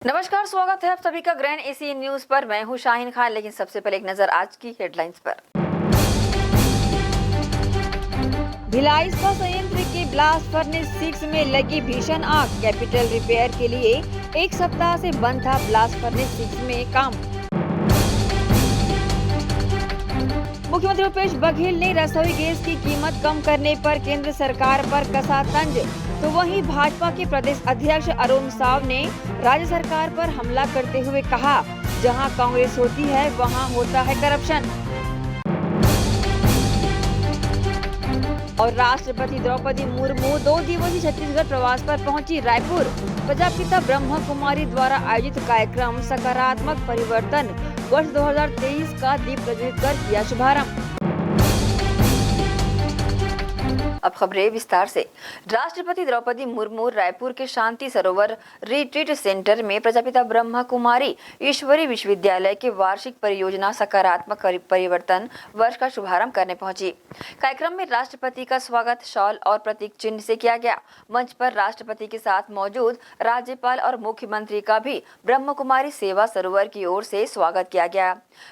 नमस्कार, स्वागत है आप सभी का ग्रैंड एसी न्यूज पर। मैं हूं शाहीन खान। लेकिन सबसे पहले एक नजर आज की हेडलाइंस पर। भिलाई इस्पात संयंत्र के ब्लास्ट फर्नेस 6 में लगी भीषण आग। कैपिटल रिपेयर के लिए एक सप्ताह से बंद था ब्लास्ट फर्नेस 6 में काम। मुख्यमंत्री भूपेश बघेल ने रसोई गैस की कीमत कम करने पर केंद्र सरकार पर कसा तंज। तो वहीं भाजपा के प्रदेश अध्यक्ष अरुण साव ने राज्य सरकार पर हमला करते हुए कहा, जहां कांग्रेस होती है वहां होता है करप्शन। और राष्ट्रपति द्रौपदी मुर्मू 2 दिवसीय छत्तीसगढ़ प्रवास पर पहुंची रायपुर। प्रजापिता ब्रह्मा कुमारी द्वारा आयोजित कार्यक्रम सकारात्मक परिवर्तन वर्ष 2023 का दीप प्रज्वलित कर किया शुभारंभ। अब खबरें विस्तार से। राष्ट्रपति द्रौपदी मुर्मू रायपुर के शांति सरोवर रिट्रीट सेंटर में प्रजापिता ब्रह्मा कुमारी ईश्वरी विश्वविद्यालय के वार्षिक परियोजना सकारात्मक परिवर्तन वर्ष का शुभारंभ करने पहुंची। कार्यक्रम में राष्ट्रपति का स्वागत शॉल और प्रतीक चिन्ह से किया गया। मंच पर राष्ट्रपति के साथ मौजूद राज्यपाल और मुख्यमंत्री का भी ब्रह्मा कुमारी सेवा सरोवर की ओर से स्वागत किया गया।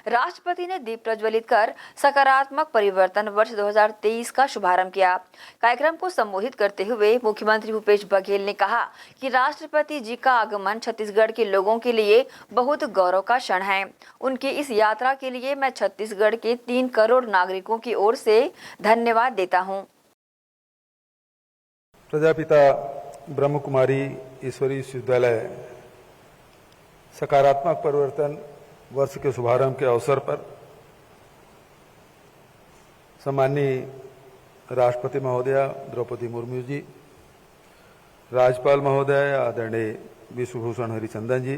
राष्ट्रपति ने दीप प्रज्वलित कर सकारात्मक परिवर्तन वर्ष 2023 का शुभारंभ किया। कार्यक्रम को संबोधित करते हुए मुख्यमंत्री भूपेश बघेल ने कहा कि राष्ट्रपति जी का आगमन छत्तीसगढ़ के लोगों के लिए बहुत गौरव का क्षण है। उनकी इस यात्रा के लिए मैं छत्तीसगढ़ के 3 करोड़ नागरिकों की ओर से धन्यवाद देता हूं। प्रजापिता ब्रह्म कुमारी ईश्वरी विश्वविद्यालय सकारात्मक परिवर्तन वर्ष के शुभारंभ के अवसर पर सम्माननीय राष्ट्रपति महोदया द्रौपदी मुर्मू जी, राज्यपाल महोदय आदरणीय विश्वभूषण हरिचंदन जी,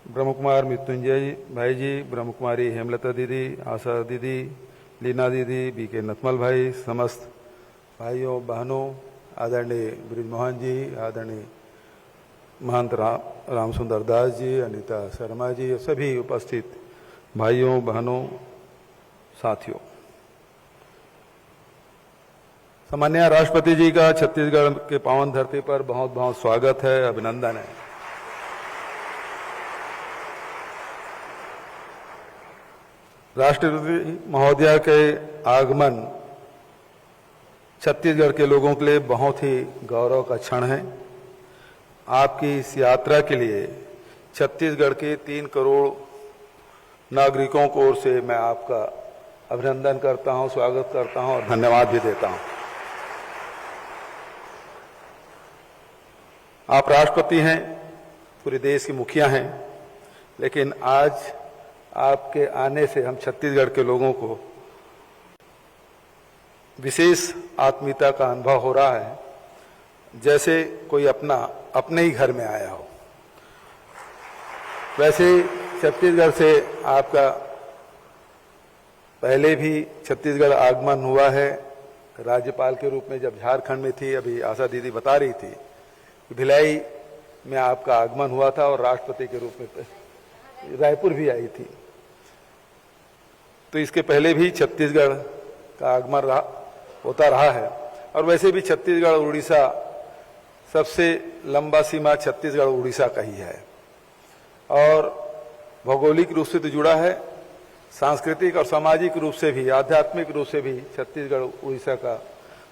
ब्रह्म कुमार मृत्युंजय भाई जी, ब्रह्म कुमारी हेमलता दीदी, आशा दीदी, लीना दीदी, बीके नथमल भाई, समस्त भाइयों बहनों, आदरणीय ब्रिजमोहन जी, आदरणीय महंत राम सुंदर दास जी, अनीता शर्मा जी, सभी उपस्थित भाइयों बहनों साथियों, सम्माननीय राष्ट्रपति जी का छत्तीसगढ़ के पावन धरती पर बहुत बहुत स्वागत है, अभिनंदन है। राष्ट्रपति महोदया के आगमन छत्तीसगढ़ के लोगों के लिए बहुत ही गौरव का क्षण है। आपकी इस यात्रा के लिए छत्तीसगढ़ के 3 करोड़ नागरिकों की ओर से मैं आपका अभिनंदन करता हूं, स्वागत करता हूं और धन्यवाद भी देता हूं। आप राष्ट्रपति हैं, पूरे देश की मुखिया हैं, लेकिन आज आपके आने से हम छत्तीसगढ़ के लोगों को विशेष आत्मीयता का अनुभव हो रहा है, जैसे कोई अपने ही घर में आया हो। वैसे छत्तीसगढ़ से आपका पहले भी छत्तीसगढ़ आगमन हुआ है, राज्यपाल के रूप में जब झारखंड में थी। अभी आशा दीदी बता रही थी भिलाई में आपका आगमन हुआ था और राष्ट्रपति के रूप में रायपुर भी आई थी। तो इसके पहले भी छत्तीसगढ़ का आगमन होता रहा है। और वैसे भी छत्तीसगढ़ उड़ीसा, सबसे लंबा सीमा छत्तीसगढ़ उड़ीसा का ही है और भौगोलिक रूप से तो जुड़ा है, सांस्कृतिक और सामाजिक रूप से भी, आध्यात्मिक रूप से भी छत्तीसगढ़ उड़ीसा का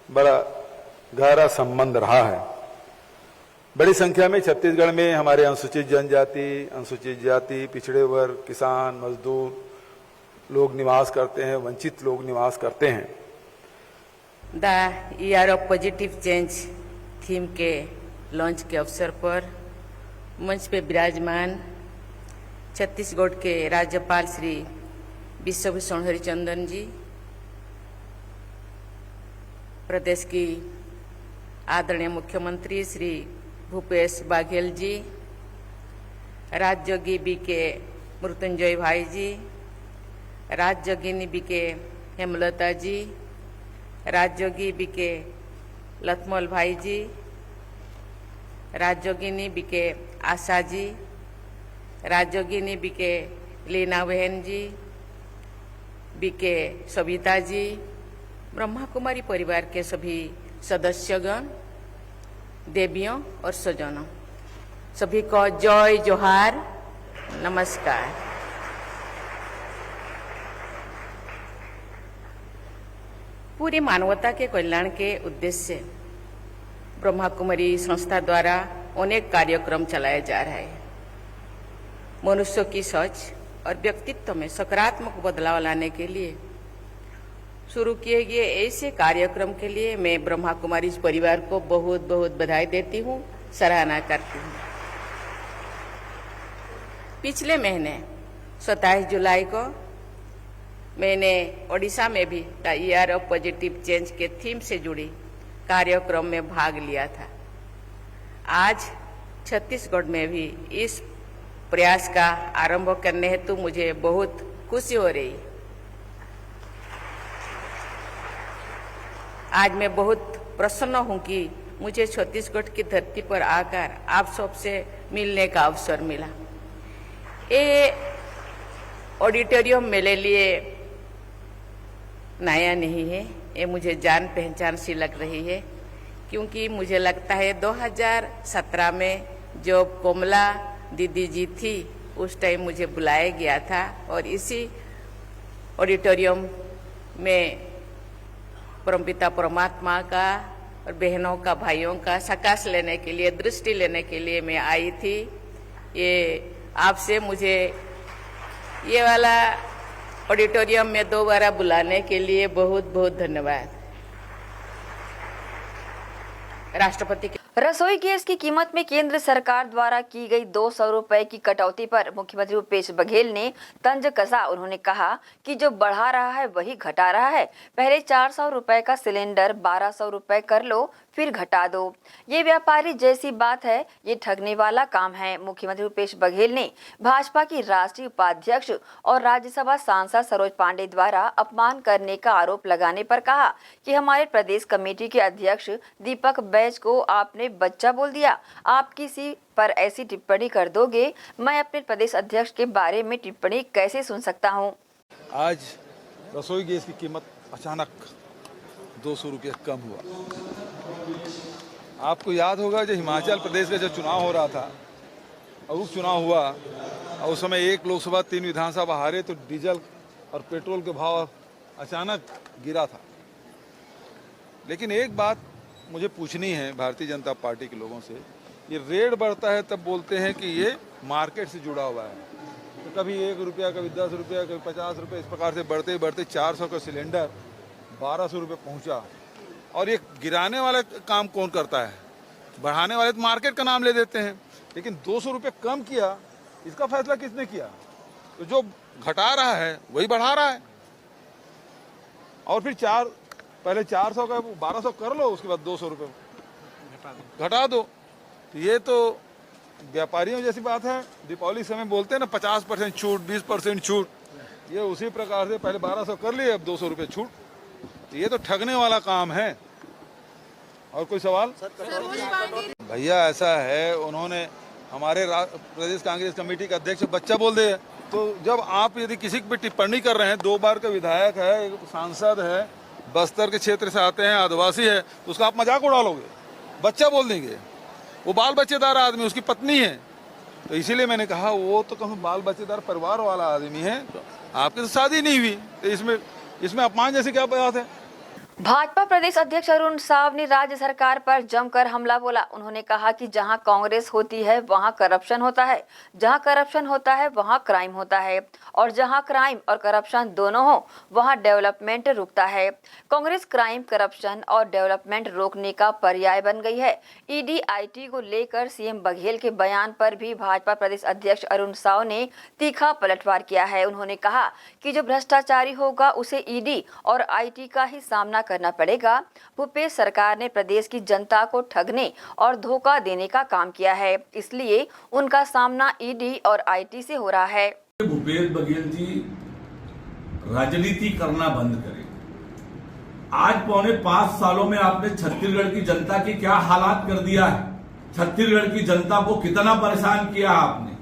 बड़ा गहरा संबंध रहा है। बड़ी संख्या में छत्तीसगढ़ में हमारे अनुसूचित जनजाति, अनुसूचित जाति, पिछड़े वर्ग, किसान, मजदूर लोग निवास करते हैं, वंचित लोग निवास करते हैं। The year of positive change theme के लॉन्च के अवसर पर मंच पे विराजमान छत्तीसगढ़ के राज्यपाल श्री विश्वभूषण हरिचंदन जी, प्रदेश की आदरणीय मुख्यमंत्री श्री भूपेश बघेल जी, राज्योगी बीके मृत्युंजय भाई जी, राज्योगिनी बीके हेमलता जी, राज्योगी बीके लथमल भाई जी, राज्योगिनी बीके आशा जी, राज्योगिनी बीके लीना बहन जी, बीके सविता जी, ब्रह्मा कुमारी परिवार के सभी सदस्यगण, देवियों और स्वजनों, सभी को जय जोहार, नमस्कार। पूरी मानवता के कल्याण के उद्देश्य से ब्रह्मा कुमारी संस्था द्वारा अनेक कार्यक्रम चलाया जा रहा है। मनुष्यों की सोच और व्यक्तित्व में सकारात्मक बदलाव लाने के लिए शुरू किए गए ऐसे कार्यक्रम के लिए मैं ब्रह्मा कुमारी परिवार को बहुत बहुत बधाई देती हूँ, सराहना करती हूँ। पिछले महीने 27 जुलाई को मैंने ओडिशा में भी the year of positive change के थीम से जुड़ी कार्यक्रम में भाग लिया था। आज छत्तीसगढ़ में भी इस प्रयास का आरंभ करने हेतु मुझे बहुत खुशी हो रही है। आज मैं बहुत प्रसन्न हूं कि मुझे छत्तीसगढ़ की धरती पर आकर आप सबसे मिलने का अवसर मिला। ये ऑडिटोरियम मेरे लिए नया नहीं है, ये मुझे जान पहचान सी लग रही है, क्योंकि मुझे लगता है 2017 में जो कोमला दीदी जी थी उस टाइम मुझे बुलाया गया था और इसी ऑडिटोरियम में परमपिता परमात्मा का और बहनों का, भाइयों का सकाश लेने के लिए, दृष्टि लेने के लिए मैं आई थी। ये आपसे मुझे ये वाला ऑडिटोरियम में दोबारा बुलाने के लिए बहुत बहुत धन्यवाद। राष्ट्रपति रसोई गैस की कीमत में केंद्र सरकार द्वारा की गई 200 रुपए की कटौती पर मुख्यमंत्री भूपेश बघेल ने तंज कसा। उन्होंने कहा कि जो बढ़ा रहा है वही घटा रहा है। पहले 400 रुपए का सिलेंडर 1200 रुपए कर लो, फिर घटा दो। ये व्यापारी जैसी बात है, ये ठगने वाला काम है। मुख्यमंत्री भूपेश बघेल ने भाजपा की राष्ट्रीय उपाध्यक्ष और राज्यसभा सांसद सरोज पांडे द्वारा अपमान करने का आरोप लगाने पर कहा कि हमारे प्रदेश कमेटी के अध्यक्ष दीपक बैज को आपने बच्चा बोल दिया। आप किसी पर ऐसी टिप्पणी कर दोगे, मैं अपने प्रदेश अध्यक्ष के बारे में टिप्पणी कैसे सुन सकता हूँ। आज रसोई गैस की कीमत अचानक 200 रुपये कम हुआ। आपको याद होगा जब हिमाचल प्रदेश में जब चुनाव हो रहा था और उप चुनाव हुआ और उस समय 1 लोकसभा 3 विधानसभा हारे तो डीजल और पेट्रोल के भाव अचानक गिरा था। लेकिन एक बात मुझे पूछनी है भारतीय जनता पार्टी के लोगों से, ये रेट बढ़ता है तब बोलते हैं कि ये मार्केट से जुड़ा हुआ है, तो कभी 1 रुपया, कभी 10 रुपया, कभी 50 रुपये, इस प्रकार से बढ़ते बढ़ते 400 का सिलेंडर 1200 रुपये पहुंचा। और ये गिराने वाला काम कौन करता है? बढ़ाने वाले तो मार्केट का नाम ले देते हैं। लेकिन 200 रुपये कम किया, इसका फैसला किसने किया? तो जो घटा रहा है वही बढ़ा रहा है। और फिर पहले 400 का 1200 कर लो, उसके बाद 200 रुपये घटा दो। तो ये तो व्यापारियों जैसी बात है। दीपावली समय बोलते हैं ना 50% छूट, 20% छूट, ये उसी प्रकार से पहले 1200 कर लिए, अब 200 रुपये छूट। ये तो ठगने वाला काम है। और कोई सवाल? भैया ऐसा है, उन्होंने हमारे प्रदेश कांग्रेस कमेटी के अध्यक्ष बच्चा बोल दिया। तो जब आप यदि किसी पे टिप्पणी कर रहे हैं, 2 बार का विधायक है, एक सांसद है, बस्तर के क्षेत्र से आते हैं, आदिवासी है, तो उसका आप मजाक उड़ा लोगे, बच्चा बोल देंगे। वो बाल बच्चेदार आदमी, उसकी पत्नी है। तो इसीलिए मैंने कहा वो तो कम बाल बच्चेदार परिवार वाला आदमी है, तो आपकी तो शादी नहीं हुई, तो इसमें अपमान जैसी क्या बात है? भाजपा प्रदेश अध्यक्ष अरुण साव ने राज्य सरकार पर जमकर हमला बोला। उन्होंने कहा कि जहां कांग्रेस होती है वहां करप्शन होता है, जहां करप्शन होता है वहां क्राइम होता है, और जहां क्राइम और करप्शन दोनों हो वहां डेवलपमेंट रुकता है। कांग्रेस क्राइम, करप्शन और डेवलपमेंट रोकने का पर्याय बन गई है। ईडी आईटी को लेकर सीएम बघेल के बयान पर भी भाजपा प्रदेश अध्यक्ष अरुण साव ने तीखा पलटवार किया है। उन्होंने कहा कि जो भ्रष्टाचारी होगा उसे ईडी और आईटी का ही सामना करना पड़ेगा। भूपेश सरकार ने प्रदेश की जनता को ठगने और धोखा देने का काम किया है, इसलिए उनका सामना ईडी और आईटी से हो रहा है। भूपेश बघेल जी राजनीति करना बंद करें। आज पौने 5 सालों में आपने छत्तीसगढ़ की जनता की क्या हालात कर दिया है। छत्तीसगढ़ की जनता को कितना परेशान किया आपने।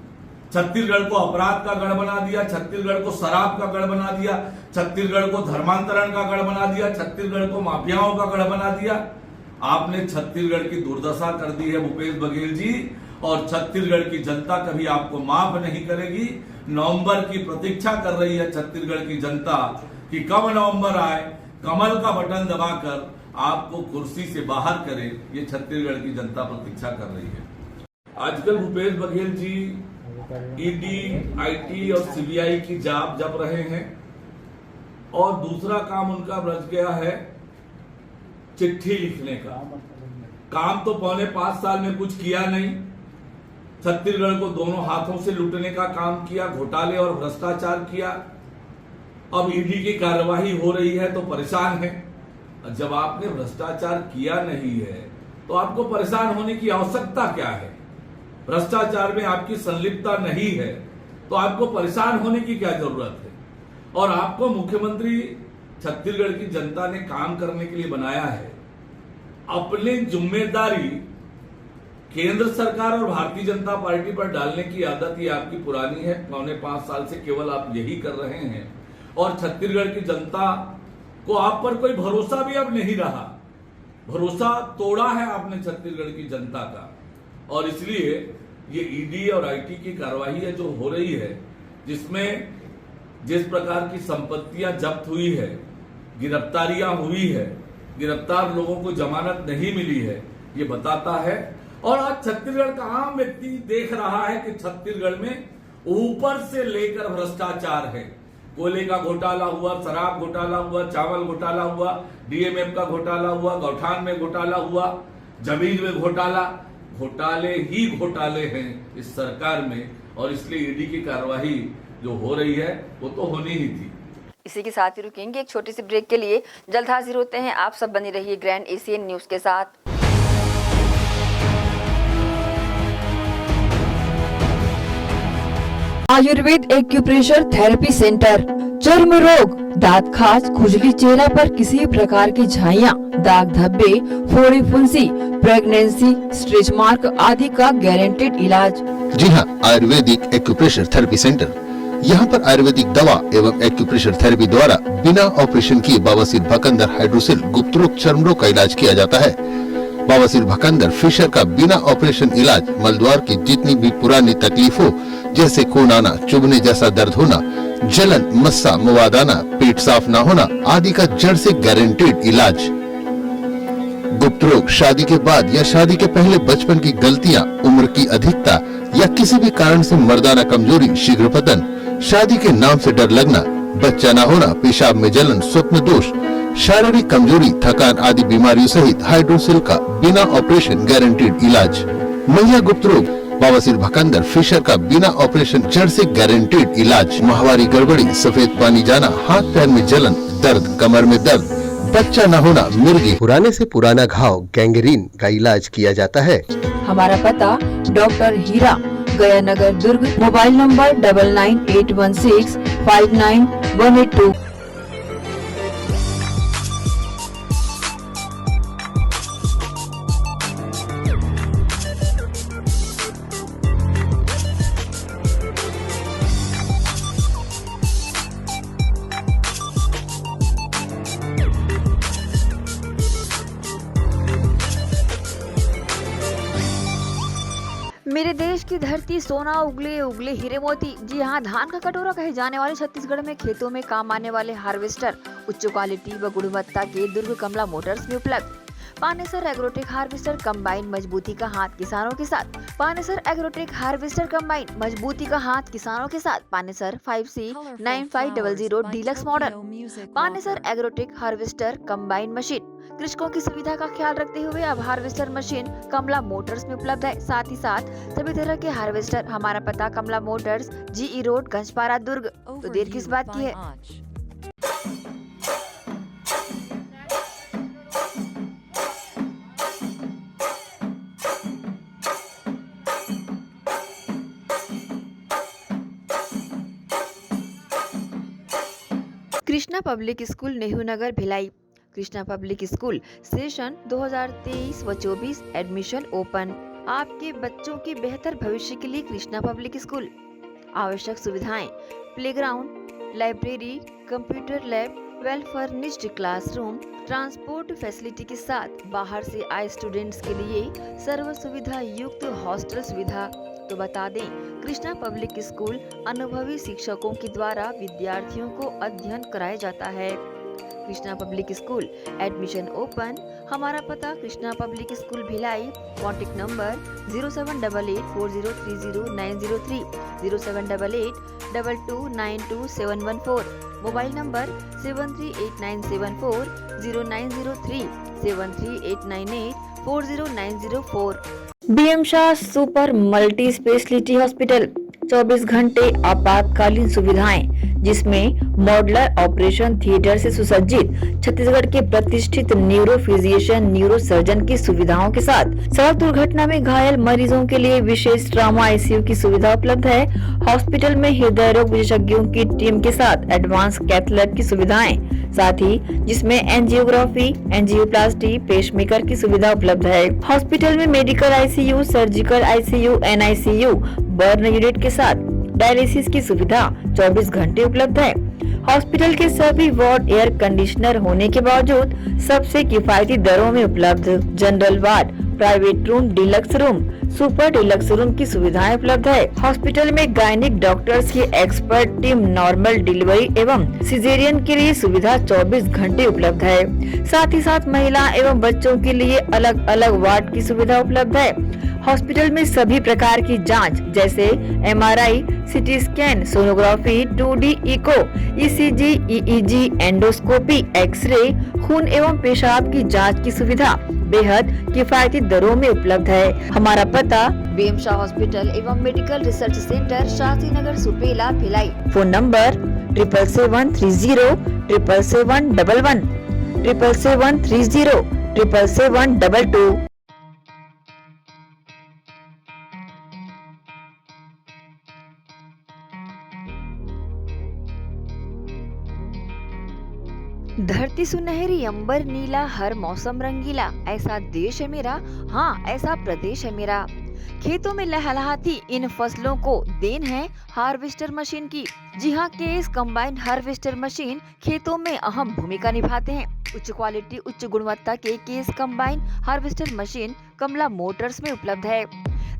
छत्तीसगढ़ को अपराध का गढ़ बना दिया, छत्तीसगढ़ को शराब का गढ़ बना दिया, छत्तीसगढ़ को धर्मांतरण का गढ़ बना दिया, छत्तीसगढ़ को माफियाओं का गढ़ बना दिया। आपने छत्तीसगढ़ की दुर्दशा कर दी है भूपेश बघेल जी। और छत्तीसगढ़ की जनता कभी आपको माफ नहीं करेगी। नवंबर की प्रतीक्षा कर रही है छत्तीसगढ़ की जनता कि कब नवंबर आए, कमल का बटन दबाकर आपको कुर्सी से बाहर करे, ये छत्तीसगढ़ की जनता प्रतीक्षा कर रही है। आजकल भूपेश बघेल जी ईडी, आईटी और सीबीआई की जाप जप रहे हैं और दूसरा काम उनका बच गया है चिट्ठी लिखने का। काम तो पौने 5 साल में कुछ किया नहीं। छत्तीसगढ़ को दोनों हाथों से लूटने का काम किया, घोटाले और भ्रष्टाचार किया। अब ईडी की कार्यवाही हो रही है तो परेशान है। जब आपने भ्रष्टाचार किया नहीं है तो आपको परेशान होने की आवश्यकता क्या है? भ्रष्टाचार में आपकी संलिप्तता नहीं है तो आपको परेशान होने की क्या जरूरत है? और आपको मुख्यमंत्री छत्तीसगढ़ की जनता ने काम करने के लिए बनाया है। अपनी जिम्मेदारी केंद्र सरकार और भारतीय जनता पार्टी पर डालने की आदत ये आपकी पुरानी है। पौने 5 साल से केवल आप यही कर रहे हैं और छत्तीसगढ़ की जनता को आप पर कोई भरोसा भी अब नहीं रहा। भरोसा तोड़ा है आपने छत्तीसगढ़ की जनता का और इसलिए ये ईडी और आईटी की कार्यवाही है जो हो रही है, जिसमें जिस प्रकार की संपत्तियां जब्त हुई है, गिरफ्तारियां हुई है, गिरफ्तार लोगों को जमानत नहीं मिली है, ये बताता है। और आज छत्तीसगढ़ का आम व्यक्ति देख रहा है कि छत्तीसगढ़ में ऊपर से लेकर भ्रष्टाचार है। कोयले का घोटाला हुआ, शराब घोटाला हुआ, चावल घोटाला हुआ, डीएमएफ का घोटाला हुआ, गौठान में घोटाला हुआ, जमीन में घोटाला, घोटाले ही घोटाले हैं इस सरकार में। और इसलिए ईडी की कार्यवाही जो हो रही है वो तो होनी ही थी। इसी के साथ ही रुकेंगे एक छोटी सी ब्रेक के लिए। जल्द हाजिर होते हैं। आप सब बने रहिए ग्रैंड एशियन न्यूज के साथ। आयुर्वेद एक्यूप्रेशर थेरेपी सेंटर, चर्म रोग, दांत खाज, खुजली, चेहरा पर किसी प्रकार की झाइयाँ, दाग धब्बे, फोड़ी फुंसी, प्रेगनेंसी, स्ट्रेच मार्क आदि का गारंटेड इलाज। जी हाँ, आयुर्वेदिक एक्यूप्रेशर थेरेपी सेंटर। यहाँ पर आयुर्वेदिक दवा एवं एक्यूप्रेशर थेरेपी द्वारा बिना ऑपरेशन किए बवासीर, भकंदर, हाइड्रोसिल, गुप्त रोग, चर्म रोग का इलाज किया जाता है। बवासीर, भकंदर, फिशर का बिना ऑपरेशन इलाज मलद्वार की जितनी भी पुरानी तकलीफ हो, जैसे खून आना, चुभने जैसा दर्द होना, जलन, मस्सा, मुवाद आना, पेट साफ न होना आदि का जड़ से गारंटेड इलाज। गुप्त रोग, शादी के बाद या शादी के पहले बचपन की गलतियां, उम्र की अधिकता या किसी भी कारण से मर्दाना कमजोरी, शीघ्र पतन, शादी के नाम से डर लगना, बच्चा न होना, पेशाब में जलन, स्वप्न दोष, शारीरिक कमजोरी, थकान आदि बीमारियों सहित हाइड्रोसिल का बिना ऑपरेशन गारंटेड इलाज। महिला गुप्त रोग, बवासीर, भकंदर, फिशर का बिना ऑपरेशन जड़ से गारंटेड इलाज। माहवारी गड़बड़ी, सफेद पानी जाना, हाथ पैर में जलन, दर्द, कमर में दर्द, बच्चा न होना, मिर्गी, पुराने से पुराना घाव, गैंग्रीन का इलाज किया जाता है। हमारा पता डॉक्टर हीरा, गया नगर, दुर्ग। Mobile number 9981659182। मेरे देश की धरती सोना उगले उगले हीरे मोती। जी हाँ, धान का कटोरा कहे जाने वाले छत्तीसगढ़ में खेतों में काम आने वाले हार्वेस्टर उच्च क्वालिटी व गुणवत्ता के दुर्ग कमला मोटर्स में उपलब्ध। पानेसर एग्रोटेक हार्वेस्टर कंबाइन, मजबूती का हाथ किसानों के साथ। पानेसर एग्रोटेक हार्वेस्टर कंबाइन, मजबूती का हाथ किसानों के साथ। Panesar 5C9500 deluxe model. Panesar agrotech harvester combine machine, कृषकों की सुविधा का ख्याल रखते हुए अब हार्वेस्टर मशीन कमला मोटर्स में उपलब्ध है। साथ ही साथ सभी तरह के हार्वेस्टर। हमारा पता कमला motors, GE road, Ganjpara, Durg. तो देर किस बात की है? Krishna public school, Nehru Nagar, Bhilai. Krishna public school session 2023 व 24 एडमिशन ओपन। आपके बच्चों के बेहतर भविष्य के लिए कृष्णा पब्लिक स्कूल। आवश्यक सुविधाएं: playground, library, computer lab, well furnished classroom, transport facility के साथ बाहर से आए स्टूडेंट्स के लिए सर्व सुविधा युक्त हॉस्टल सुविधा। तो बता दें, कृष्णा पब्लिक स्कूल अनुभवी शिक्षकों के द्वारा विद्यार्थियों को अध्ययन कराया जाता है। Krishna public school admission open. हमारा पता Krishna public school Bhilai. Contact number 0788403090 078822922714। Mobile number 7389740903 7389840904। BM Shah super multi speciality hospital 24 घंटे आपातकालीन सुविधाएं, जिसमें मॉडुलर ऑपरेशन थिएटर से सुसज्जित छत्तीसगढ़ के प्रतिष्ठित न्यूरो फिजिशियन न्यूरो सर्जन की सुविधाओं के साथ सड़क दुर्घटना में घायल मरीजों के लिए विशेष ट्रॉमा आईसीयू की सुविधा उपलब्ध है। हॉस्पिटल में हृदय रोग विशेषज्ञों की टीम के साथ एडवांस कैथ लैब की सुविधाएं, साथ ही जिसमें एंजियोग्राफी, एंजियोप्लास्टी, पेसमेकर की सुविधा उपलब्ध है। हॉस्पिटल में medical ICU, surgical ICU, NICU, burn unit के साथ डायलिसिस की सुविधा 24 घंटे उपलब्ध है। हॉस्पिटल के सभी वार्ड एयर कंडीशनर होने के बावजूद सबसे किफायती दरों में उपलब्ध। General ward, private room, deluxe room, super deluxe room की सुविधाएं उपलब्ध है। हॉस्पिटल में गायनिक डॉक्टर्स की एक्सपर्ट टीम नॉर्मल डिलीवरी एवं सिजेरियन के लिए सुविधा 24 घंटे उपलब्ध है। साथ ही साथ महिला एवं बच्चों के लिए अलग अलग वार्ड की सुविधा उपलब्ध है। हॉस्पिटल में सभी प्रकार की जांच जैसे MRI, CT scan, sonography, 2D echo, ECG, EEG, endoscopy, x-ray, खून एवं पेशाब की जांच की सुविधा बेहद किफायती दरों में उपलब्ध है। हमारा पता बीएम शाह हॉस्पिटल एवं medical research centre, Shastri Nagar, Supela, Bhilai. Phone number 7773077711 7730777722। धरती सुनहरी, अंबर नीला, हर मौसम रंगीला, ऐसा देश है मेरा, हाँ ऐसा प्रदेश है मेरा। खेतों में लहलहाती इन फसलों को देन है हार्वेस्टर मशीन की। जी हाँ, केएस कंबाइंड हार्वेस्टर मशीन खेतों में अहम भूमिका निभाते हैं। उच्च क्वालिटी, उच्च गुणवत्ता के केएस कंबाइंड हार्वेस्टर मशीन कमला मोटर्स में उपलब्ध है।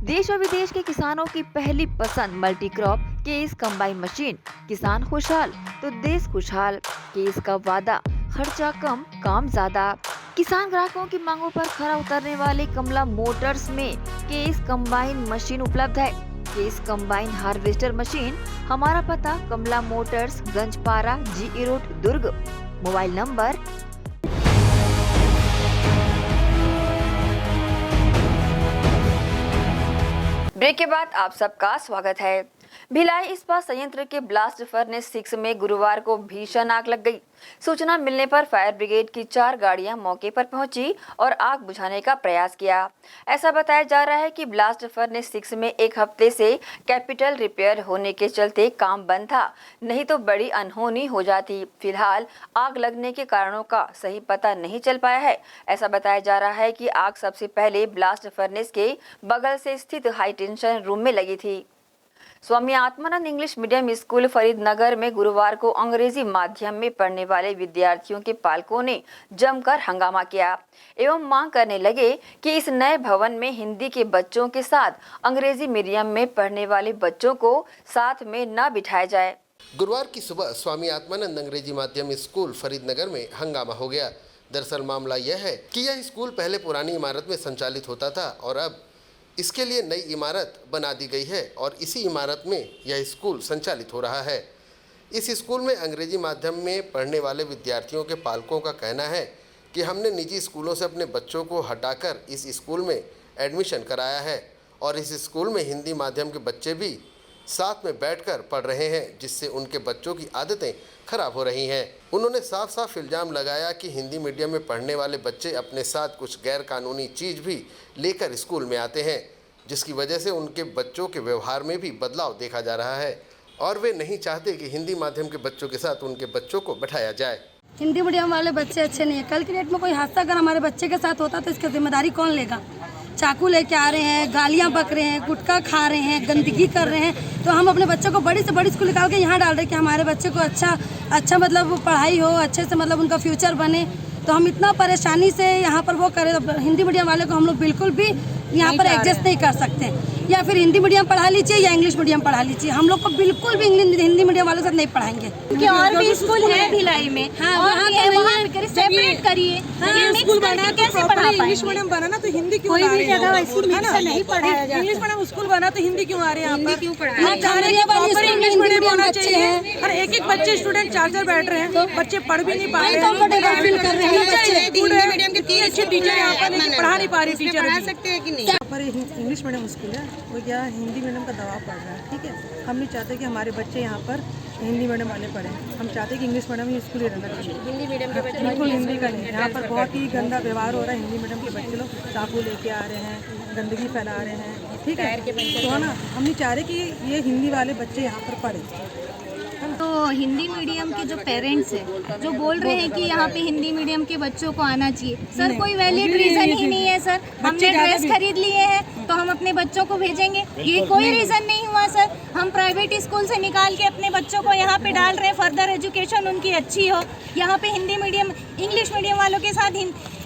देश और विदेश के किसानों की पहली पसंद multi crop KS combine machine. किसान खुशहाल तो देश खुशहाल। केएस का वादा, खर्चा कम, काम ज्यादा। किसान ग्राहकों की मांगों पर खरा उतरने वाले कमला मोटर्स में केएस कंबाइन मशीन उपलब्ध है। KS combine harvester machine. हमारा पता कमला Motors, Ganjpara, GE road, Durg. Mobile number break के बाद आप सबका स्वागत है। भिलाई इस्पात संयंत्र के ब्लास्ट फर्नेस 6 में गुरुवार को भीषण आग लग गई। सूचना मिलने पर फायर ब्रिगेड की 4 गाड़ियां मौके पर पहुंची और आग बुझाने का प्रयास किया। ऐसा बताया जा रहा है कि ब्लास्ट फर्नेस 6 में एक हफ्ते से कैपिटल रिपेयर होने के चलते काम बंद था, नहीं तो बड़ी अनहोनी हो जाती। फिलहाल आग लगने के कारणों का सही पता नहीं चल पाया है। ऐसा बताया जा रहा है कि आग सबसे पहले ब्लास्ट फर्नेस के बगल से स्थित हाई टेंशन रूम में लगी थी। Swami Atmanand English medium school Faridnagar में गुरुवार को अंग्रेजी माध्यम में पढ़ने वाले विद्यार्थियों के पालकों ने जमकर हंगामा किया एवं मांग करने लगे कि इस नए भवन में हिंदी के बच्चों के साथ अंग्रेजी मीडियम में पढ़ने वाले बच्चों को साथ में न बिठाया जाए। गुरुवार की सुबह स्वामी आत्मानंद अंग्रेजी माध्यम स्कूल फरीदनगर में हंगामा हो गया। दरअसल मामला यह है कि यह स्कूल पहले पुरानी इमारत में संचालित होता था और अब इसके लिए नई इमारत बना दी गई है और इसी इमारत में यह स्कूल संचालित हो रहा है। इस स्कूल में अंग्रेजी माध्यम में पढ़ने वाले विद्यार्थियों के पालकों का कहना है कि हमने निजी स्कूलों से अपने बच्चों को हटाकर इस स्कूल में एडमिशन कराया है और इस स्कूल में हिंदी माध्यम के बच्चे भी साथ में बैठकर पढ़ रहे हैं, जिससे उनके बच्चों की आदतें खराब हो रही हैं। उन्होंने साफ साफ इल्ज़ाम लगाया कि हिंदी मीडियम में पढ़ने वाले बच्चे अपने साथ कुछ गैर कानूनी चीज़ भी लेकर स्कूल में आते हैं, जिसकी वजह से उनके बच्चों के व्यवहार में भी बदलाव देखा जा रहा है और वे नहीं चाहते कि हिंदी माध्यम के बच्चों के साथ उनके बच्चों को बैठाया जाए। हिंदी मीडियम वाले बच्चे अच्छे नहीं है। कल की डेट में कोई हादसा अगर हमारे बच्चे के साथ होता तो इसकी जिम्मेदारी कौन लेगा? चाकू लेके आ रहे हैं, गालियाँ बक रहे हैं, गुटखा खा रहे हैं, गंदगी कर रहे हैं। तो हम अपने बच्चों को बड़ी से बड़ी स्कूल निकाल के यहाँ डाल रहे हैं कि हमारे बच्चे को अच्छा मतलब पढ़ाई हो, अच्छे से मतलब उनका फ्यूचर बने। तो हम इतना परेशानी से यहाँ पर वो करें, तो हिंदी मीडियम वाले को हम लोग बिल्कुल भी यहाँ पर एडजस्ट नहीं कर सकते। या फिर हिंदी मीडियम पढ़ा लीजिए या इंग्लिश मीडियम पढ़ा लीजिए, हम लोग को बिल्कुल भी हिंदी मीडियम वालों के साथ नहीं पढ़ाएंगे। कि और भी स्कूल है भिलाई में, हाँ, और वहाँ भी है, तो वहाँ नहीं है। सेपरेट करिए। ये स्कूल मिक्स बना करके तो कैसे पढ़ा प्रॉपर इंग्लिश पाएंगे? मीडियम बना ना, तो हिंदी क्यों कोई ला भी रहे हो? जगह वैसी है मिक्स ना? नहीं पढ़ाया जाता। इंग्लिश मीडियम स्कूल बना तो हिंदी क्यों आ रहे हैं यहाँ पर? क्यों पढ़ा हम चाह रहे हैं कि प्रॉपर इंग्लिश मीडियम होना बच्चे चाहिए। हैं। और एक बच्चे स्टूडेंट 4 बैठ रहे हैं, बच्चे पढ़ भी नहीं पा रहे हैं। अनकंफर्टेबल फील कर रहे हैं बच्चे। हिंदी मीडियम के 3 अच्छे टीचर यहाँ पर, लेकिन पढ़ा नहीं पा रही टीचर। पढ़ा सकते हैं कि नहीं? यहाँ पर इंग्लिश मीडियम स्कूल है, वो क्या हिंदी मीडियम का दबाव पड़ रहा है। ठीक है, हम नहीं चाहते कि हमारे बच्चे यहाँ पर हिंदी मीडियम वाले पढ़ें। हम चाहते हैं कि इंग्लिश मीडियम ही स्कूल ही रहना चाहिए। हिंदी मीडियम के बच्चे बिल्कुल हिंदी का नहीं। यहाँ पर बहुत ही गंदा व्यवहार हो रहा है। हिंदी मीडियम के बच्चे लोग चाकू लेके आ रहे हैं, गंदगी फैला रहे हैं। ठीक है, तो है ना, हम नहीं चाह रहे कि ये हिंदी वाले बच्चे यहाँ पर पढ़ें। तो हिंदी मीडियम के जो पेरेंट्स हैं जो बोल रहे हैं कि यहाँ पे हिंदी मीडियम के बच्चों को आना चाहिए, सर कोई वैलिड रीजन ही नहीं है। सर हमने ड्रेस खरीद लिए हैं तो हम अपने बच्चों को भेजेंगे, ये कोई रीजन नहीं हुआ। सर हम प्राइवेट स्कूल से निकाल के अपने बच्चों को यहाँ पे डाल रहे हैं, फर्दर एजुकेशन उनकी अच्छी हो। यहाँ पे हिंदी मीडियम इंग्लिश मीडियम वालों के साथ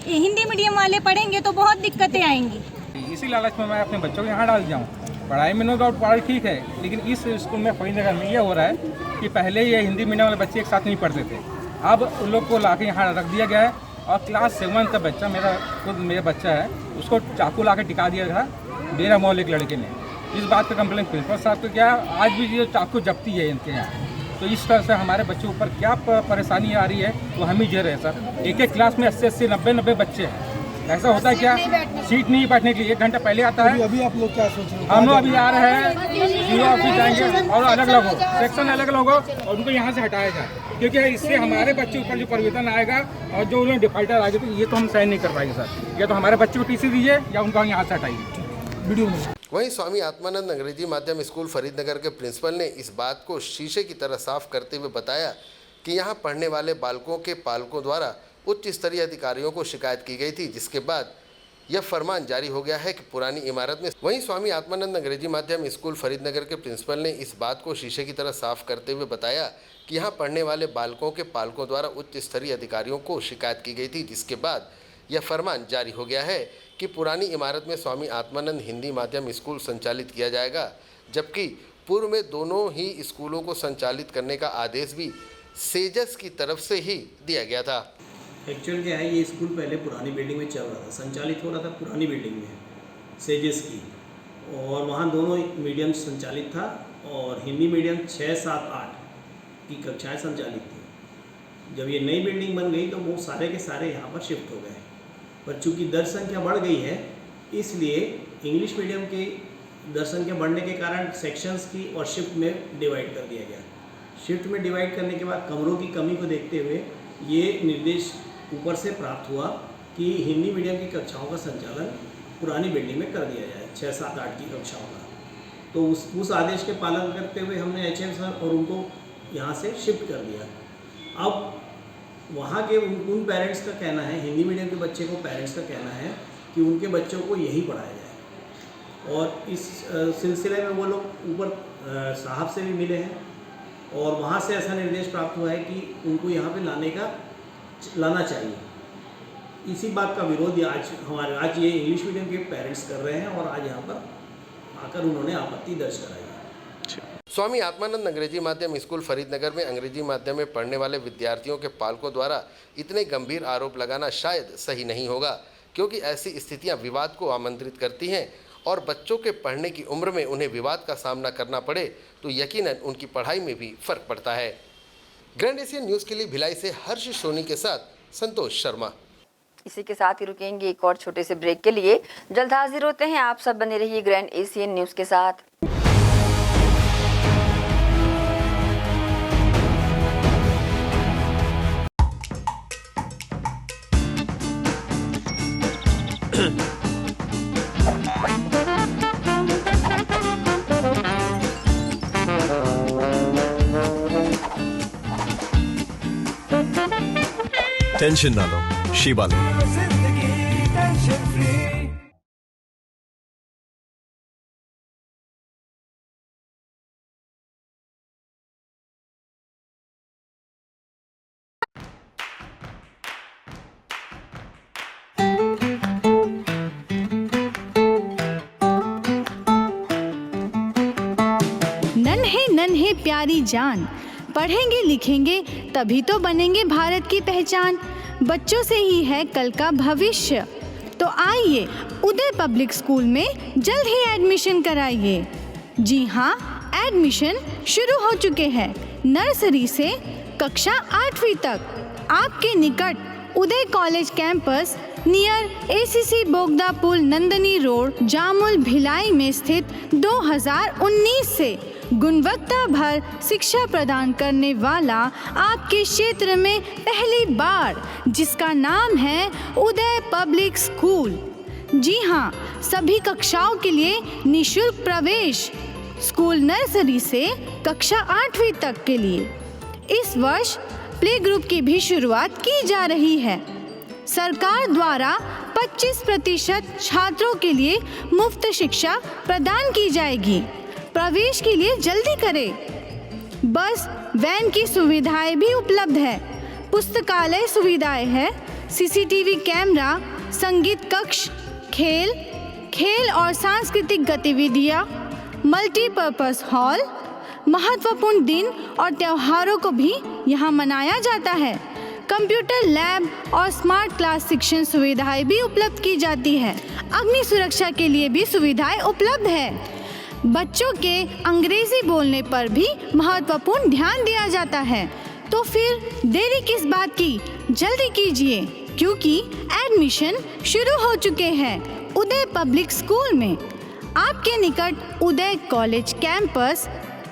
हिंदी मीडियम वाले पढ़ेंगे तो बहुत दिक्कतें आएंगी। इसी लालच में मैं अपने बच्चों को यहाँ डाल दिया हूँ। पढ़ाई में नो डाउट पढ़ाई ठीक है, लेकिन इस स्कूल में फरीदनगर में ये हो रहा है कि पहले ये हिंदी मीडियम वाले बच्चे एक साथ नहीं पढ़ते थे, अब उन लोग को ला के यहाँ रख दिया गया है। और क्लास 7 का बच्चा, मेरा बच्चा है, उसको चाकू ला के टिका दिया था मेरा मोहल एक लड़के ने। इस बात का कंप्लेंट प्रिंसिपल साहब को क्या, आज भी ये चाकू जब्ती है इनके यहाँ। तो इस तरह से हमारे बच्चों ऊपर क्या परेशानी आ रही है वो हम ही झेल रहे हैं सर। एक एक क्लास में 80-80, 90-90 बच्चे हैं। ऐसा होता है क्या, सीट नहीं बैठने के लिए 1 घंटा पहले आता है। अभी आप लोग क्या सोच रहे हो? हम लोग अभी आ रहे हैं, जीरो ऑफिस जाएंगे और अलग अलग हो, सेक्शन अलग अलग हो और उनको यहाँ से हटाया जाए, क्योंकि इससे हमारे बच्चे ऊपर जो परिवर्तन आएगा और जो उन्हें डिफाल्टर आएगा तो ये तो हम सहन नहीं कर पाएंगे सर। या तो हमारे बच्चे को टीसी दीजिए या उनको यहाँ से हटाइए। वीडियो में वहीं स्वामी आत्मानंद अंग्रेजी माध्यम स्कूल फरीदनगर के प्रिंसिपल ने इस बात को शीशे की तरह साफ करते हुए बताया कि यहाँ पढ़ने वाले बालकों के पालकों द्वारा उच्च स्तरीय अधिकारियों को शिकायत की गई थी, जिसके बाद यह फरमान जारी हो गया है कि पुरानी इमारत में। वहीं स्वामी आत्मानंद अंग्रेजी माध्यम स्कूल फरीदनगर के प्रिंसिपल ने इस बात को शीशे की तरह साफ करते हुए बताया कि यहाँ पढ़ने वाले बालकों के पालकों द्वारा उच्च स्तरीय अधिकारियों को शिकायत की गई थी, जिसके बाद यह फरमान जारी हो गया है कि पुरानी इमारत में स्वामी आत्मानंद हिंदी माध्यम स्कूल संचालित किया जाएगा, जबकि पूर्व में दोनों ही स्कूलों को संचालित करने का आदेश भी सेजस की तरफ से ही दिया गया था। एक्चुअल क्या है, ये स्कूल पहले पुरानी बिल्डिंग में चल रहा था, संचालित हो रहा था पुरानी बिल्डिंग में सेजस की, और वहाँ दोनों मीडियम संचालित था और हिंदी मीडियम 6, 7, 8 की कक्षाएं संचालित थी। जब ये नई बिल्डिंग बन गई तो वो सारे के सारे यहाँ पर शिफ्ट हो गए, पर चूँकि दर संख्या बढ़ गई है इसलिए इंग्लिश मीडियम की दर संख्या बढ़ने के कारण सेक्शंस की और शिफ्ट में डिवाइड कर दिया गया। शिफ्ट में डिवाइड करने के बाद कमरों की कमी को देखते हुए ये निर्देश ऊपर से प्राप्त हुआ कि हिंदी मीडियम की कक्षाओं का संचालन पुरानी बिल्डिंग में कर दिया जाए, 6, 7, 8 की कक्षाओं का। तो उस आदेश के पालन करते हुए हमने एचएम सर और उनको यहाँ से शिफ्ट कर दिया। अब वहाँ के उन पेरेंट्स का कहना है, हिंदी मीडियम के बच्चे को पेरेंट्स का कहना है कि उनके बच्चों को यही पढ़ाया जाए, और इस सिलसिले में वो लोग ऊपर साहब से भी मिले हैं और वहाँ से ऐसा निर्देश प्राप्त हुआ है कि उनको यहाँ पे लाना चाहिए। इसी बात का विरोध आज ये इंग्लिश मीडियम के पेरेंट्स कर रहे हैं और आज यहाँ पर आकर उन्होंने आपत्ति दर्ज कराई है। स्वामी आत्मानंद अंग्रेजी माध्यम स्कूल फरीदनगर में अंग्रेजी माध्यम में पढ़ने वाले विद्यार्थियों के पालकों द्वारा इतने गंभीर आरोप लगाना शायद सही नहीं होगा, क्योंकि ऐसी स्थितियां विवाद को आमंत्रित करती हैं और बच्चों के पढ़ने की उम्र में उन्हें विवाद का सामना करना पड़े तो यकीनन उनकी पढ़ाई में भी फर्क पड़ता है। ग्रैंड एशियन न्यूज़ के लिए भिलाई से हर्ष सोनी के साथ संतोष शर्मा। इसी के साथ ही रुकेंगे एक और छोटे से ब्रेक के लिए। जल्द हाजिर होते हैं, आप सब बने रहिए ग्रैंड एशियन न्यूज़ के साथ। टेंशन ना लो, शिवा लो। नन्हे प्यारी जान, पढ़ेंगे लिखेंगे तभी तो बनेंगे भारत की पहचान। बच्चों से ही है कल का भविष्य, तो आइए उदय पब्लिक स्कूल में जल्द ही एडमिशन कराइए। जी हाँ, एडमिशन शुरू हो चुके हैं। नर्सरी से कक्षा 8वीं तक आपके निकट उदय कॉलेज कैंपस नियर एसीसी बोगदा पुल नंदनी रोड जामुल भिलाई में स्थित 2019 से गुणवत्ता भर शिक्षा प्रदान करने वाला आपके क्षेत्र में पहली बार, जिसका नाम है उदय पब्लिक स्कूल। जी हाँ, सभी कक्षाओं के लिए निःशुल्क प्रवेश। स्कूल नर्सरी से कक्षा 8वीं तक के लिए इस वर्ष प्ले ग्रुप की भी शुरुआत की जा रही है। सरकार द्वारा 25% छात्रों के लिए मुफ्त शिक्षा प्रदान की जाएगी। प्रवेश के लिए जल्दी करें। बस वैन की सुविधाएं भी उपलब्ध है। पुस्तकालय सुविधाएं है, सीसीटीवी कैमरा, संगीत कक्ष, खेल और सांस्कृतिक गतिविधियां, मल्टीपर्पस हॉल। महत्वपूर्ण दिन और त्योहारों को भी यहाँ मनाया जाता है। कंप्यूटर लैब और स्मार्ट क्लास शिक्षण सुविधाएं भी उपलब्ध की जाती है। अग्नि सुरक्षा के लिए भी सुविधाएं उपलब्ध है। बच्चों के अंग्रेजी बोलने पर भी महत्वपूर्ण ध्यान दिया जाता है। तो फिर देरी किस बात की, जल्दी कीजिए, क्योंकि एडमिशन शुरू हो चुके हैं उदय पब्लिक स्कूल में। आपके निकट उदय कॉलेज कैंपस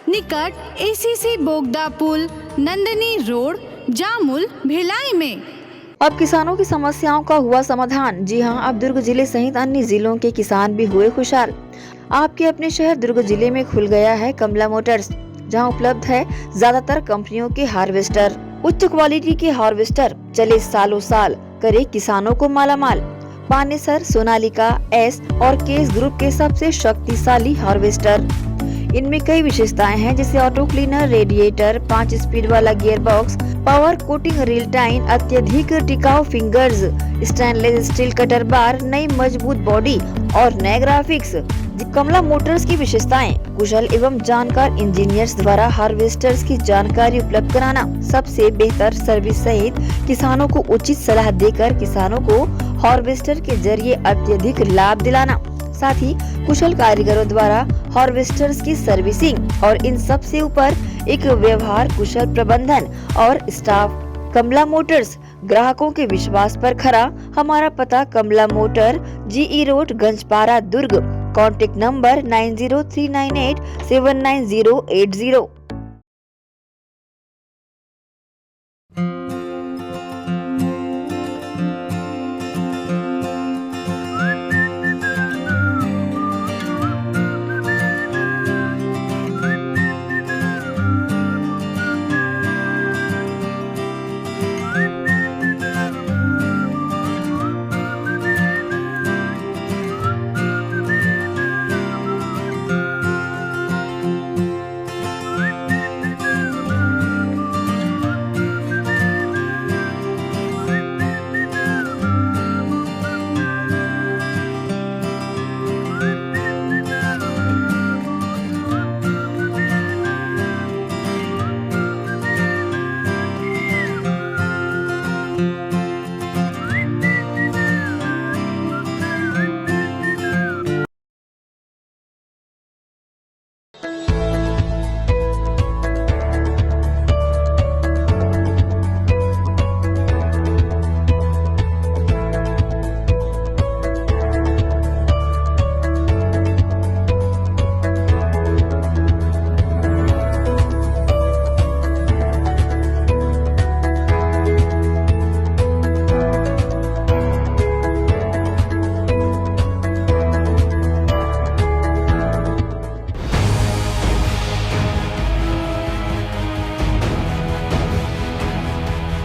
निकट एसीसी बोगदा पुल नंदनी रोड जामुल भिलाई में। अब किसानों की समस्याओं का हुआ समाधान। जी हां, अब दुर्ग जिले सहित अन्य जिलों के किसान भी हुए खुशहाल। आपके अपने शहर दुर्ग जिले में खुल गया है कमला मोटर्स, जहां उपलब्ध है ज्यादातर कंपनियों के हार्वेस्टर। उच्च क्वालिटी के हार्वेस्टर चले सालों साल, करे किसानों को मालामाल। पानेसर, सोनालिका, एस और केस ग्रुप के सबसे शक्तिशाली हार्वेस्टर। इनमें कई विशेषताएं हैं, जैसे ऑटो क्लीनर, रेडिएटर, 5 स्पीड वाला gear box, power coating reel time, अत्यधिक टिकाऊ फिंगर्स, स्टेनलेस स्टील कटर बार, नई मजबूत बॉडी और नए ग्राफिक्स। कमला मोटर्स की विशेषताएं: कुशल एवं जानकार इंजीनियर्स द्वारा हार्वेस्टर्स की जानकारी उपलब्ध कराना, सबसे बेहतर सर्विस सहित किसानों को उचित सलाह देकर किसानों को हार्वेस्टर के जरिए अत्यधिक लाभ दिलाना, साथ ही कुशल कारीगरों द्वारा हार्वेस्टर्स की सर्विसिंग और इन सब से ऊपर एक व्यवहार कुशल प्रबंधन और स्टाफ। कमला मोटर्स, ग्राहकों के विश्वास पर खरा। हमारा पता कमला मोटर, जीई road, Ganjpara, Durg. Contact number 9039879080।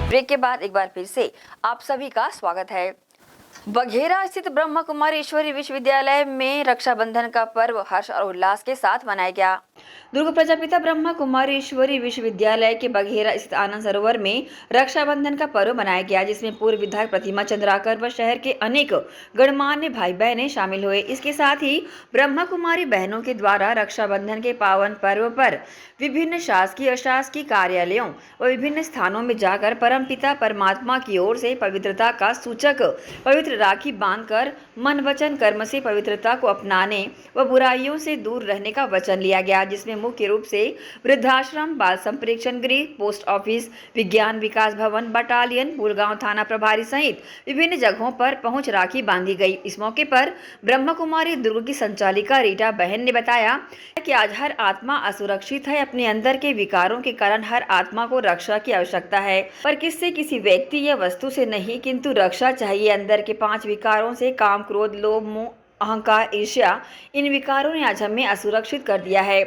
Break के बाद एक बार फिर से आप सभी का स्वागत है। बघेरा स्थित ब्रह्मा कुमारी ईश्वरी विश्वविद्यालय में रक्षाबंधन का पर्व हर्ष और उल्लास के साथ मनाया गया। दुर्ग प्रजापिता ब्रह्मा कुमारी ईश्वरी विश्वविद्यालय के बघेरा स्थित आनंद सरोवर में रक्षाबंधन का पर्व मनाया गया, जिसमें पूर्व विधायक प्रतिमा चंद्राकर व शहर के अनेक गणमान्य भाई बहनें शामिल हुए। इसके साथ ही ब्रह्मा कुमारी बहनों के द्वारा रक्षाबंधन के पावन पर्व पर विभिन्न शासकीय अशासकीय कार्यालयों व विभिन्न स्थानों में जाकर परमपिता परमात्मा की ओर से पवित्रता का सूचक पवित्र राखी बांधकर मन वचन कर्म से पवित्रता को अपनाने व बुराइयों से दूर रहने का वचन लिया गया, जिसमें मुख्य रूप से वृद्धाश्रम, बाल संप्रेक्षण गृह, पोस्ट ऑफिस, विज्ञान विकास भवन, बटालियन, बुलगांव थाना प्रभारी सहित विभिन्न जगहों पर पहुंच राखी बांधी गई। इस मौके पर ब्रह्मा कुमारी दुर्ग की संचालिका रीटा बहन ने बताया कि आज हर आत्मा असुरक्षित है। अपने अंदर के विकारों के कारण हर आत्मा को रक्षा की आवश्यकता है, पर किससे, किसी व्यक्ति या वस्तु से नहीं, किंतु रक्षा चाहिए। अंदर के 5 विकारों से काम, क्रोध, लोभ, मोह, अहंकार, ईर्ष्या, इन विकारों ने आज हमें असुरक्षित कर दिया है।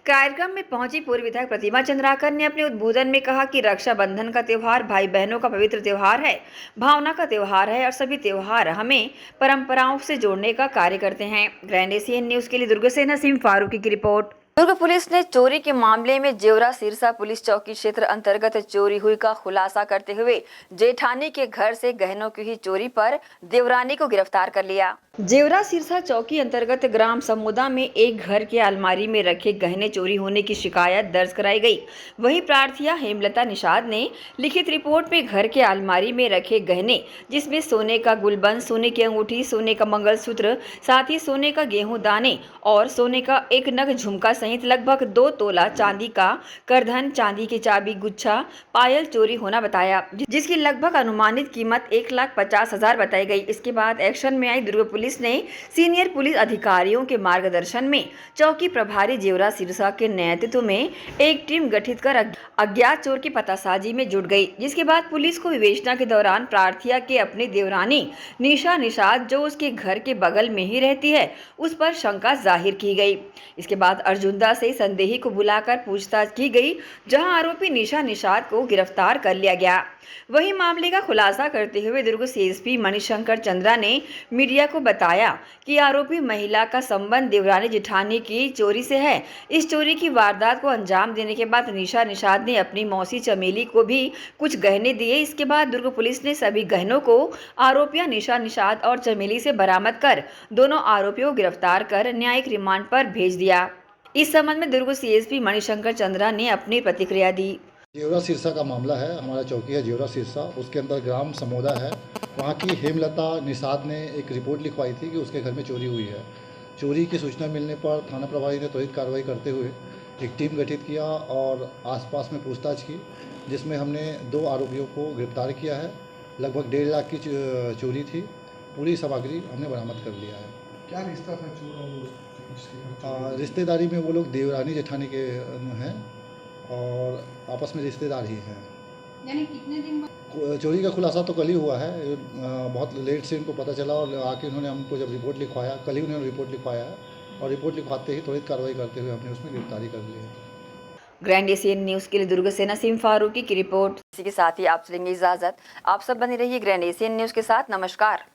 कार्यक्रम में पहुंची पूर्व विधायक प्रतिमा चंद्राकर ने अपने उद्बोधन में कहा कि रक्षाबंधन का त्योहार भाई बहनों का पवित्र त्योहार है, भावना का त्योहार है और सभी त्योहार हमें परंपराओं से जोड़ने का कार्य करते हैं। ग्रैंड एशियन न्यूज के लिए दुर्ग से नसीम फारूकी की रिपोर्ट। दुर्ग पुलिस ने चोरी के मामले में जेवरा सिरसा पुलिस चौकी क्षेत्र अंतर्गत चोरी हुई का खुलासा करते हुए जेठानी के घर से गहनों की हुई चोरी पर देवरानी को गिरफ्तार कर लिया। जेवरा सिरसा चौकी अंतर्गत ग्राम समुदा में एक घर के अलमारी में रखे गहने चोरी होने की शिकायत दर्ज कराई गई। वहीं प्रार्थिया हेमलता निषाद ने लिखित रिपोर्ट में घर के अलमारी में रखे गहने, जिसमें सोने का गुलबंद, सोने की अंगूठी, सोने का मंगलसूत्र, साथ ही सोने का गेहूं दाने और सोने का एक नग झुमका सहित लगभग 2 तोला चांदी का करधन, चांदी की चाबी, गुच्छा, पायल चोरी होना बताया, जिसकी लगभग अनुमानित कीमत 1,50,000 बताई गई। इसके बाद एक्शन में आई दुर्ग पुलिस ने सीनियर पुलिस अधिकारियों के मार्गदर्शन में चौकी प्रभारी जेवरा सिरसा के नेतृत्व में एक टीम गठित कर अज्ञात चोर की पतासाजी में जुट गई, जिसके बाद पुलिस को विवेचना के दौरान प्रार्थिया के अपनी देवरानी निशा निषाद, जो उसके घर के बगल में ही रहती है, उस पर शंका जाहिर की गई। इसके बाद अर्जुनदा से संदेही को बुलाकर पूछताछ की गई, जहां आरोपी निशा निषाद को गिरफ्तार कर लिया गया। वहीं मामले का खुलासा करते हुए दुर्ग सीएसपी मणिशंकर चंद्रा ने मीडिया को बताया कि आरोपी महिला का संबंध देवरानी जेठानी की चोरी से है। इस चोरी की वारदात को अंजाम देने के बाद निशा निषाद ने अपनी मौसी चमेली को भी कुछ गहने दिए। इसके बाद दुर्ग पुलिस ने सभी गहनों को आरोपियां निशा निषाद और चमेली से बरामद कर दोनों आरोपियों को गिरफ्तार कर न्यायिक रिमांड पर भेज दिया। इस संबंध में दुर्ग सीएसपी मणिशंकर चंद्रा ने अपनी प्रतिक्रिया दी। जेवरा सिरसा का मामला है, हमारा चौकी है जेवरा सिरसा, उसके अंदर ग्राम समोदा है। वहाँ की हेमलता निषाद ने एक रिपोर्ट लिखवाई थी कि उसके घर में चोरी हुई है। चोरी की सूचना मिलने पर थाना प्रभारी ने त्वरित कार्रवाई करते हुए एक टीम गठित किया और आसपास में पूछताछ की, जिसमें हमने 2 आरोपियों को गिरफ्तार किया है। लगभग 1.5 लाख की चोरी थी। पूरी सामग्री हमने बरामद कर लिया है। क्या रिश्ता था चोर और रिश्तेदारी में वो लोग देवरानी जेठानी के हैं और आपस में रिश्तेदार ही हैं। यानी कितने दिन बाद चोरी का खुलासा तो कल ही हुआ है। बहुत लेट से इनको पता चला और आके उन्होंने हमको जब रिपोर्ट लिखवाया, कल ही उन्होंने रिपोर्ट लिखवाया है और रिपोर्ट लिखवाते ही त्वरित कार्रवाई करते हुए हमने उसमें गिरफ्तारी कर ली है। ग्रैंड एशियन न्यूज के लिए दुर्ग से नसीम फारूकी की रिपोर्ट। इसी के साथ ही आप से लेंगे इजाजत। आप सब बने रहिए ग्रैंड एशियन न्यूज के साथ। नमस्कार।